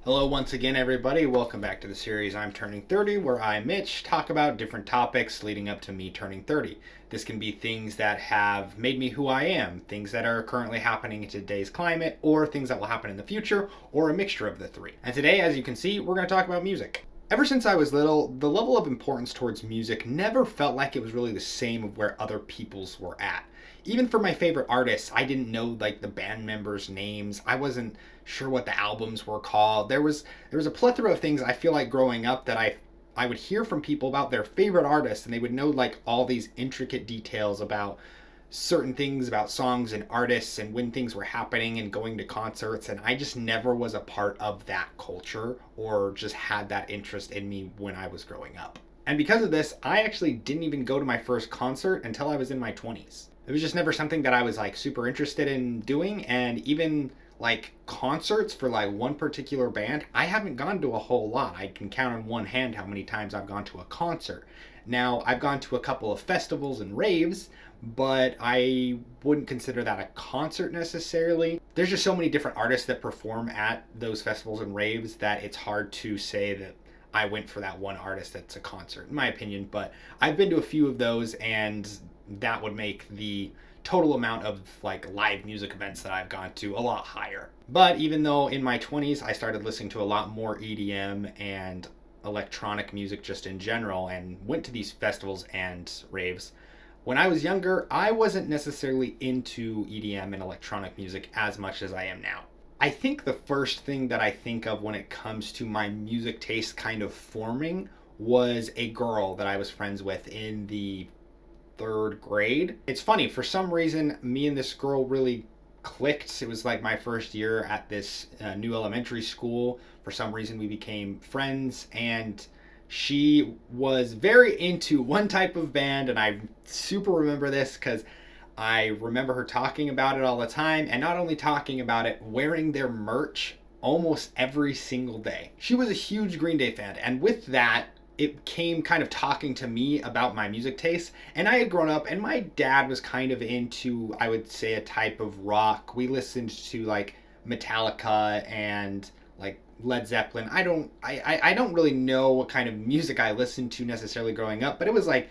Hello once again, everybody. Welcome back to the series I'm Turning 30, where I, Mitch, talk about different topics leading up to me turning 30. This can be things that have made me who I am, things that are currently happening in today's climate, or things that will happen in the future, or a mixture of the three. And today, as you can see, we're going to talk about music. Ever since I was little, the level of importance towards music never felt like it was really the same of where other people's were at. Even for my favorite artists, I didn't know like the band members' names. I wasn't sure what the albums were called. There was a plethora of things I feel like growing up that I would hear from people about their favorite artists, and they would know like all these intricate details about certain things about songs and artists and when things were happening and going to concerts, and I just never was a part of that culture or just had that interest in me when I was growing up. And because of this, I actually didn't even go to my first concert until I was in my 20s. It was just never something that I was like super interested in doing, and even like concerts for like one particular band, I haven't gone to a whole lot. I can count on one hand how many times I've gone to a concert. Now, I've gone to a couple of festivals and raves, but I wouldn't consider that a concert necessarily. There's just so many different artists that perform at those festivals and raves that it's hard to say that I went for that one artist that's a concert, in my opinion. But I've been to a few of those, and that would make the total amount of like live music events that I've gone to a lot higher. But even though in my 20s I started listening to a lot more EDM and electronic music just in general and went to these festivals and raves, when I was younger, I wasn't necessarily into EDM and electronic music as much as I am now. I think the first thing that I think of when it comes to my music taste kind of forming was a girl that I was friends with in the third grade. It's funny, for some reason, me and this girl really clicked. It was like my first year at this new elementary school. For some reason, we became friends, and she was very into one type of band, and I super remember this because I remember her talking about it all the time, and not only talking about it, wearing their merch almost every single day. She was a huge Green Day fan, and with that, it came kind of talking to me about my music taste. And I had grown up, and my dad was kind of into, I would say, a type of rock. We listened to like Metallica and like Led Zeppelin. I don't really know what kind of music I listened to necessarily growing up, but it was like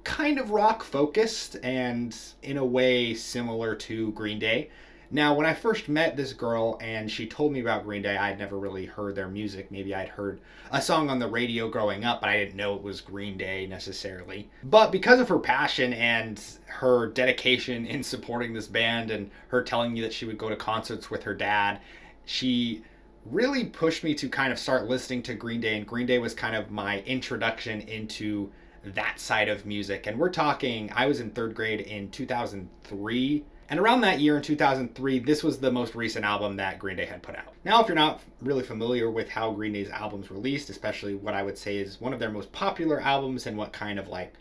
kind of rock focused and in a way similar to Green Day. Now, when I first met this girl and she told me about Green Day, I had never really heard their music. Maybe I'd heard a song on the radio growing up, but I didn't know it was Green Day necessarily. But because of her passion and her dedication in supporting this band and her telling me that she would go to concerts with her dad, she really pushed me to kind of start listening to Green Day, and Green Day was kind of my introduction into that side of music. And we're talking, I was in third grade in 2003. And around that year in 2003, this was the most recent album that Green Day had put out. Now, if you're not really familiar with how Green Day's albums released, especially what I would say is one of their most popular albums and what kind of like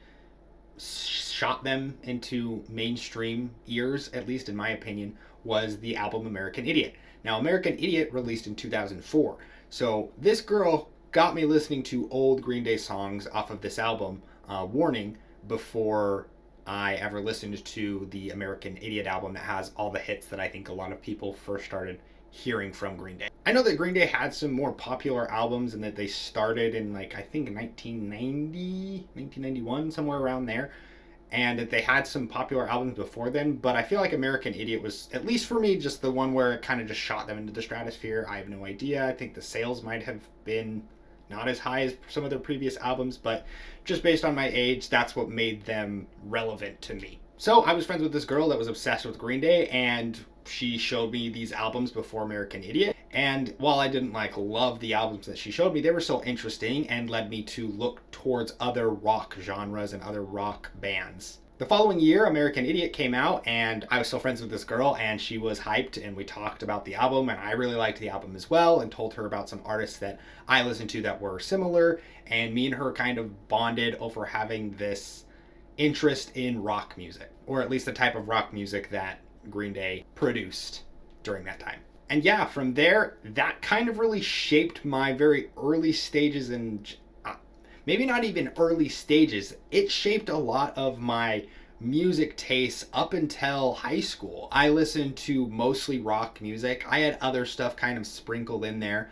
shot them into mainstream ears, at least in my opinion, was the album American Idiot. Now, American Idiot released in 2004. So this girl got me listening to old Green Day songs off of this album, Warning, before I ever listened to the American Idiot album that has all the hits that I think a lot of people first started hearing from Green Day. I know that Green Day had some more popular albums and that they started in like, I think 1990, 1991, somewhere around there, and that they had some popular albums before then, but I feel like American Idiot was, at least for me, just the one where it kind of just shot them into the stratosphere. I have no idea. I think the sales might have been not as high as some of their previous albums, but just based on my age, that's what made them relevant to me. So I was friends with this girl that was obsessed with Green Day, and she showed me these albums before American Idiot. And while I didn't like love the albums that she showed me, they were so interesting and led me to look towards other rock genres and other rock bands. The following year, American Idiot came out, and I was still friends with this girl, and she was hyped, and we talked about the album, and I really liked the album as well, and told her about some artists that I listened to that were similar, and me and her kind of bonded over having this interest in rock music, or at least the type of rock music that Green Day produced during that time. And yeah, from there, that kind of really shaped my very early stages and maybe not even early stages. It shaped a lot of my music tastes up until high school. I listened to mostly rock music. I had other stuff kind of sprinkled in there,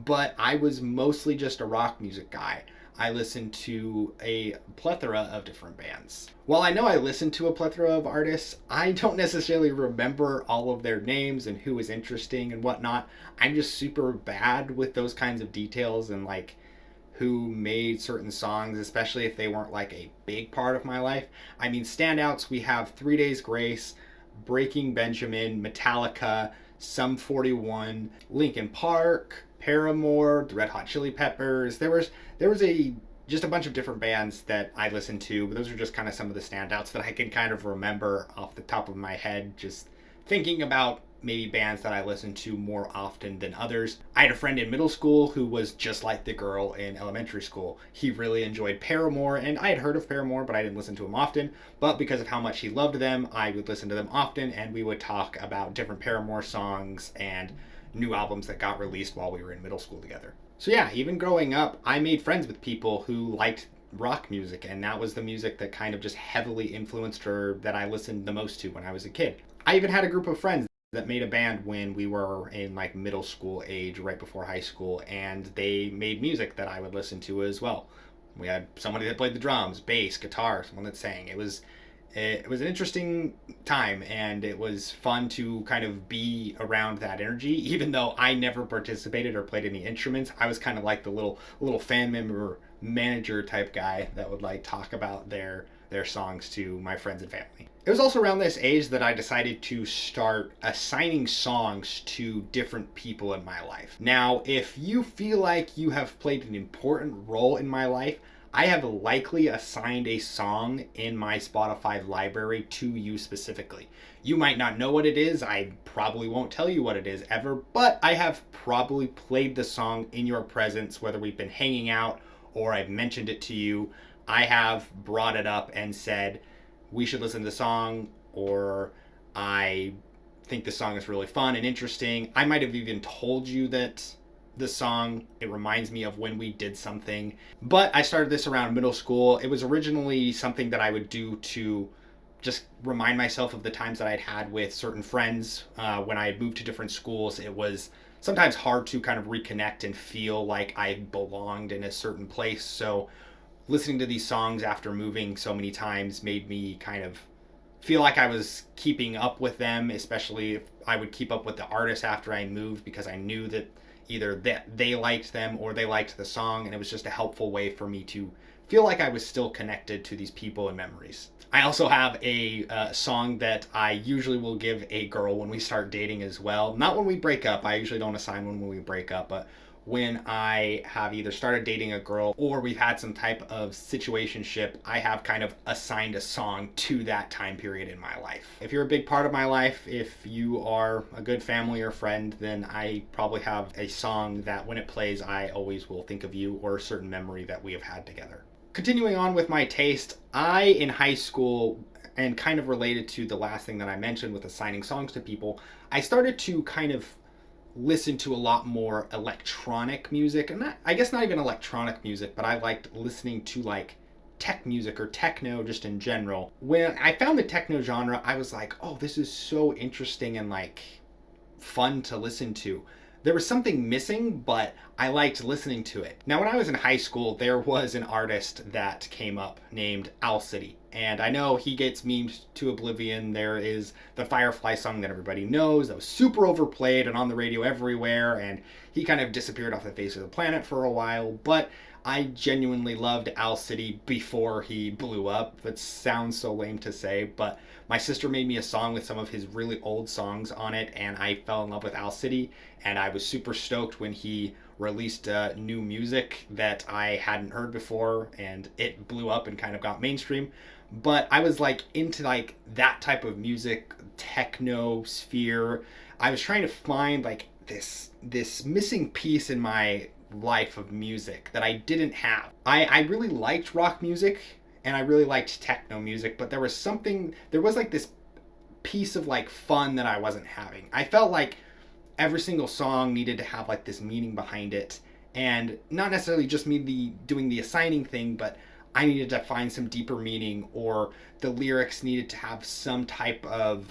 but I was mostly just a rock music guy. I listened to a plethora of different bands. While I know I listened to a plethora of artists, I don't necessarily remember all of their names and who was interesting and whatnot. I'm just super bad with those kinds of details and like who made certain songs, especially if they weren't like a big part of my life. I mean, standouts, we have 3 Days Grace, Breaking Benjamin, Metallica, Sum 41, Linkin Park, Paramore, the Red Hot Chili Peppers. There was a just a bunch of different bands that I listened to, but those are just kind of some of the standouts that I can kind of remember off the top of my head, just thinking about maybe bands that I listened to more often than others. I had a friend in middle school who was just like the girl in elementary school. He really enjoyed Paramore, and I had heard of Paramore, but I didn't listen to him often. But because of how much he loved them, I would listen to them often, and we would talk about different Paramore songs and new albums that got released while we were in middle school together. So yeah, even growing up, I made friends with people who liked rock music, and that was the music that kind of just heavily influenced or that I listened the most to when I was a kid. I even had a group of friends that made a band when we were in like middle school age, right before high school, and they made music that I would listen to as well. We had somebody that played the drums, bass, guitar, someone that sang. It was an interesting time, and it was fun to kind of be around that energy. Even though I never participated or played any instruments, I was kind of like the little fan member manager type guy that would like talk about their songs to my friends and family. It was also around this age that I decided to start assigning songs to different people in my life. Now, if you feel like you have played an important role in my life, I have likely assigned a song in my Spotify library to you specifically. You might not know what it is. I probably won't tell you what it is ever, but I have probably played the song in your presence, whether we've been hanging out or I've mentioned it to you. I have brought it up and said, we should listen to the song, or I think the song is really fun and interesting. I might have even told you that the song, it reminds me of when we did something. But I started this around middle school. It was originally something that I would do to just remind myself of the times that I'd had with certain friends. When I had moved to different schools, it was sometimes hard to kind of reconnect and feel like I belonged in a certain place. So listening to these songs after moving so many times made me kind of feel like I was keeping up with them, especially if I would keep up with the artists after I moved, because I knew that either that they liked them or they liked the song, and it was just a helpful way for me to feel like I was still connected to these people and memories. I also have a song that I usually will give a girl when we start dating as well. Not when we break up. I usually don't assign one when we break up, but when I have either started dating a girl or we've had some type of situationship, I have kind of assigned a song to that time period in my life. If you're a big part of my life, if you are a good family or friend, then I probably have a song that when it plays, I always will think of you or a certain memory that we have had together. Continuing on with my taste, in high school, and kind of related to the last thing that I mentioned with assigning songs to people, I started to kind of listen to a lot more electronic music, and I guess not even electronic music, but I liked listening to like tech music or techno just in general. When I found the techno genre, I was like, oh, this is so interesting and like fun to listen to. There was something missing, but I liked listening to it. Now, when I was in high school, there was an artist that came up named Owl City. And I know he gets memed to oblivion. There is the Firefly song that everybody knows that was super overplayed and on the radio everywhere. And he kind of disappeared off the face of the planet for a while. But I genuinely loved Owl City before he blew up. That sounds so lame to say, but my sister made me a song with some of his really old songs on it, and I fell in love with Owl City, and I was super stoked when he released new music that I hadn't heard before, and it blew up and kind of got mainstream. But I was like into like that type of music, techno sphere. I was trying to find like this missing piece in my life of music that I didn't have. I really liked rock music and I really liked techno music, but there was like this piece of like fun that I wasn't having. I felt like every single song needed to have like this meaning behind it, and not necessarily just me doing the assigning thing, but I needed to find some deeper meaning, or the lyrics needed to have some type of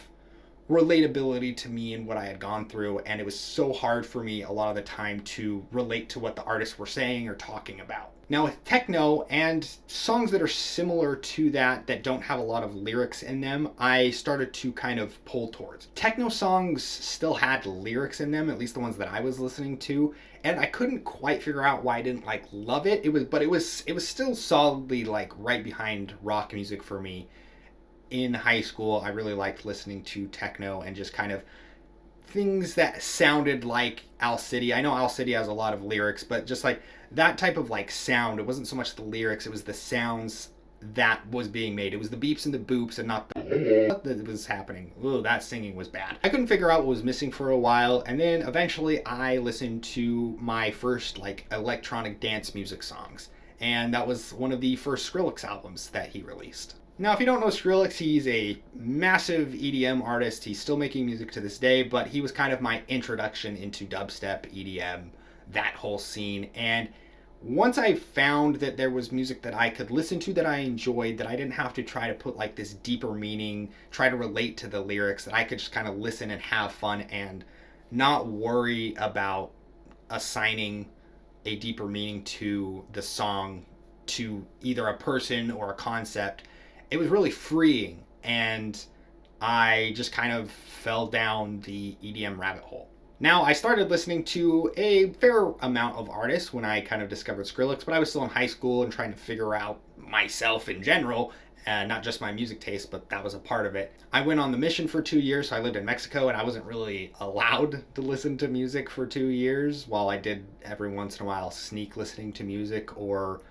relatability to me and what I had gone through, and it was so hard for me a lot of the time to relate to what the artists were saying or talking about. Now with techno and songs that are similar to that don't have a lot of lyrics in them, I started to kind of pull towards. Techno songs still had lyrics in them, at least the ones that I was listening to, and I couldn't quite figure out why I didn't like love it. It was still solidly like right behind rock music for me. In high school, I really liked listening to techno and just kind of things that sounded like Owl City. I know Owl City has a lot of lyrics, but just like that type of like sound, it wasn't so much the lyrics, it was the sounds that was being made. It was the beeps and the boops and not the what that was happening. Ooh, that singing was bad. I couldn't figure out what was missing for a while, and then eventually I listened to my first like electronic dance music songs, and that was one of the first Skrillex albums that he released. Now, if you don't know Skrillex, he's a massive EDM artist. He's still making music to this day, but he was kind of my introduction into dubstep, EDM, that whole scene. And once I found that there was music that I could listen to that I enjoyed, that I didn't have to try to put like this deeper meaning, try to relate to the lyrics, that I could just kind of listen and have fun and not worry about assigning a deeper meaning to the song, to either a person or a concept, it was really freeing, and I just kind of fell down the EDM rabbit hole. Now, I started listening to a fair amount of artists when I kind of discovered Skrillex, but I was still in high school and trying to figure out myself in general, not just my music taste, but that was a part of it. I went on the mission for 2 years, so I lived in Mexico, and I wasn't really allowed to listen to music for 2 years, while I did every once in a while sneak listening to music or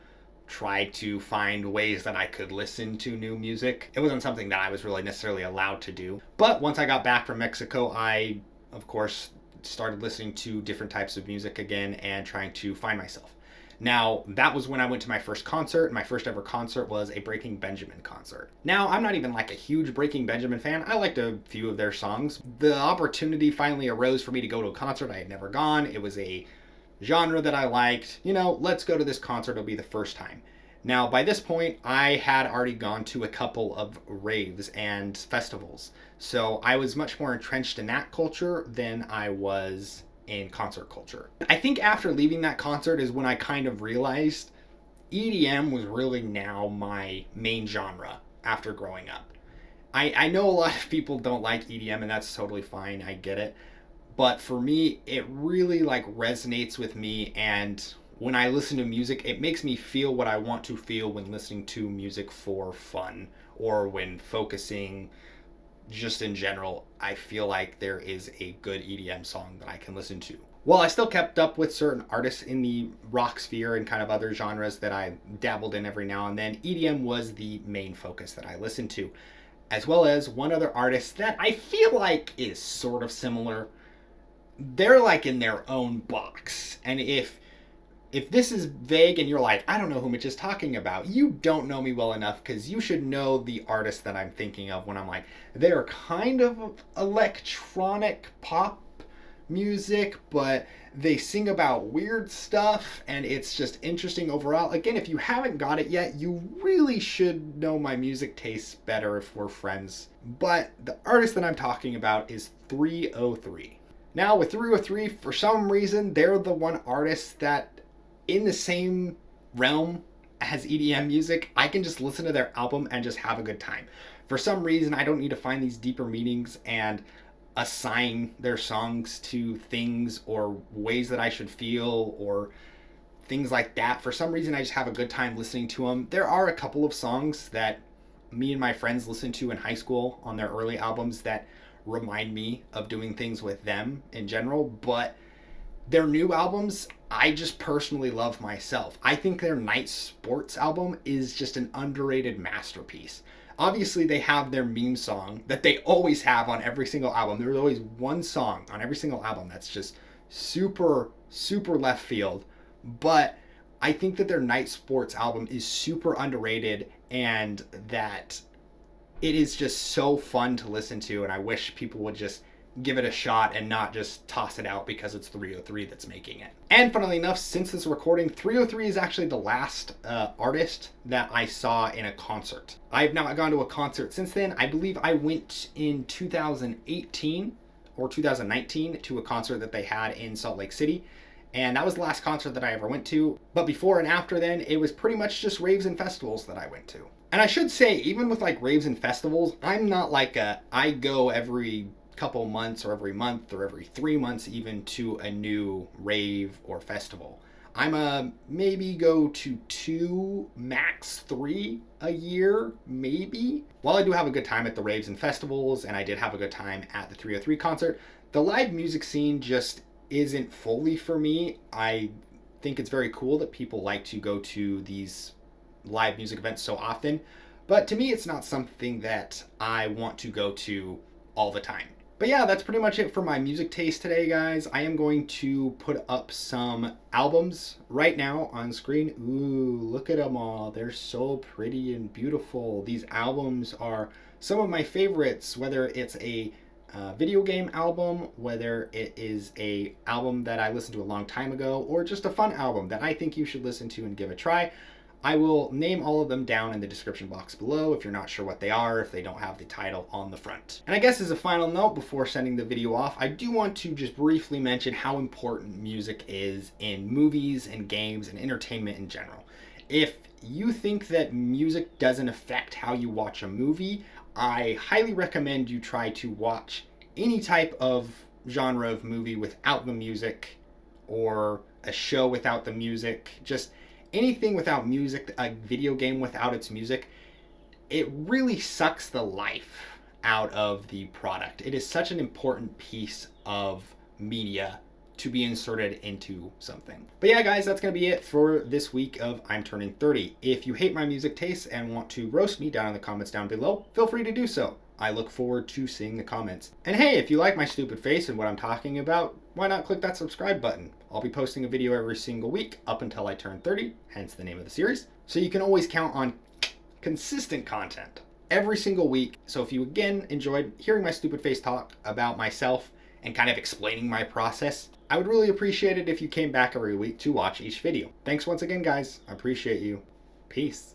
try to find ways that I could listen to new music. It wasn't something that I was really necessarily allowed to do. But once I got back from Mexico, I, of course, started listening to different types of music again and trying to find myself. Now, that was when I went to my first concert. My first ever concert was a Breaking Benjamin concert. Now, I'm not even like a huge Breaking Benjamin fan. I liked a few of their songs. The opportunity finally arose for me to go to a concert I had never gone. It was a genre that I liked. You know, let's go to this concert. It'll be the first time. Now, by this point, I had already gone to a couple of raves and festivals. So I was much more entrenched in that culture than I was in concert culture. I think after leaving that concert is when I kind of realized EDM was really now my main genre after growing up. I know a lot of people don't like EDM, and that's totally fine. I get it. But for me, it really like resonates with me, and when I listen to music, it makes me feel what I want to feel when listening to music for fun or when focusing just in general. I feel like there is a good EDM song that I can listen to. While I still kept up with certain artists in the rock sphere and kind of other genres that I dabbled in every now and then, EDM was the main focus that I listened to, as well as one other artist that I feel like is sort of similar. They're like in their own box, and if this is vague and you're like, I don't know who Mitch is talking about, you don't know me well enough, because you should know the artist that I'm thinking of when I'm like, they're kind of electronic pop music, but they sing about weird stuff, and it's just interesting overall. Again, if you haven't got it yet, you really should know my music tastes better if we're friends. But the artist that I'm talking about is 303. Now, with 303, for some reason, they're the one artist that, in the same realm as EDM music, I can just listen to their album and just have a good time. For some reason, I don't need to find these deeper meanings and assign their songs to things or ways that I should feel or things like that. For some reason, I just have a good time listening to them. There are a couple of songs that me and my friends listened to in high school on their early albums that remind me of doing things with them in general, but their new albums, I just personally love myself. I think their Night Sports album is just an underrated masterpiece. Obviously, they have their meme song that they always have on every single album. There's always one song on every single album that's just super, super left field. But I think that their Night Sports album is super underrated, and that it is just so fun to listen to, and I wish people would just give it a shot and not just toss it out because it's 303 that's making it. And funnily enough, since this recording, 303 is actually the last artist that I saw in a concert. I've not gone to a concert since then. I believe I went in 2018 or 2019 to a concert that they had in Salt Lake City. And that was the last concert that I ever went to. But before and after then, it was pretty much just raves and festivals that I went to. And I should say, even with like raves and festivals, I'm not like I go every couple months or every month or every 3 months even to a new rave or festival. I'm a maybe go to 2, max 3 a year, maybe. While I do have a good time at the raves and festivals, and I did have a good time at the 303 concert, the live music scene just isn't fully for me. I think it's very cool that people like to go to these live music events so often, but to me it's not something that I want to go to all the time. But yeah, that's pretty much it for my music taste today, guys. I am going to put up some albums right now on screen. Ooh, look at them all. They're so pretty and beautiful. These albums are some of my favorites, whether it's a video game album, whether it is a album that I listened to a long time ago, or just a fun album that I think you should listen to and give a try. I will name all of them down in the description box below if you're not sure what they are, if they don't have the title on the front. And I guess as a final note before sending the video off, I do want to just briefly mention how important music is in movies and games and entertainment in general. If you think that music doesn't affect how you watch a movie, I highly recommend you try to watch any type of genre of movie without the music, or a show without the music, just anything without music, a video game without its music. It really sucks the life out of the product. It is such an important piece of media to be inserted into something. But yeah, guys, that's going to be it for this week of I'm Turning 30. If you hate my music tastes and want to roast me down in the comments down below, feel free to do so. I look forward to seeing the comments. And hey, if you like my stupid face and what I'm talking about, why not click that subscribe button? I'll be posting a video every single week up until I turn 30, hence the name of the series. So you can always count on consistent content every single week. So if you again enjoyed hearing my stupid face talk about myself and kind of explaining my process, I would really appreciate it if you came back every week to watch each video. Thanks once again, guys. I appreciate you. Peace.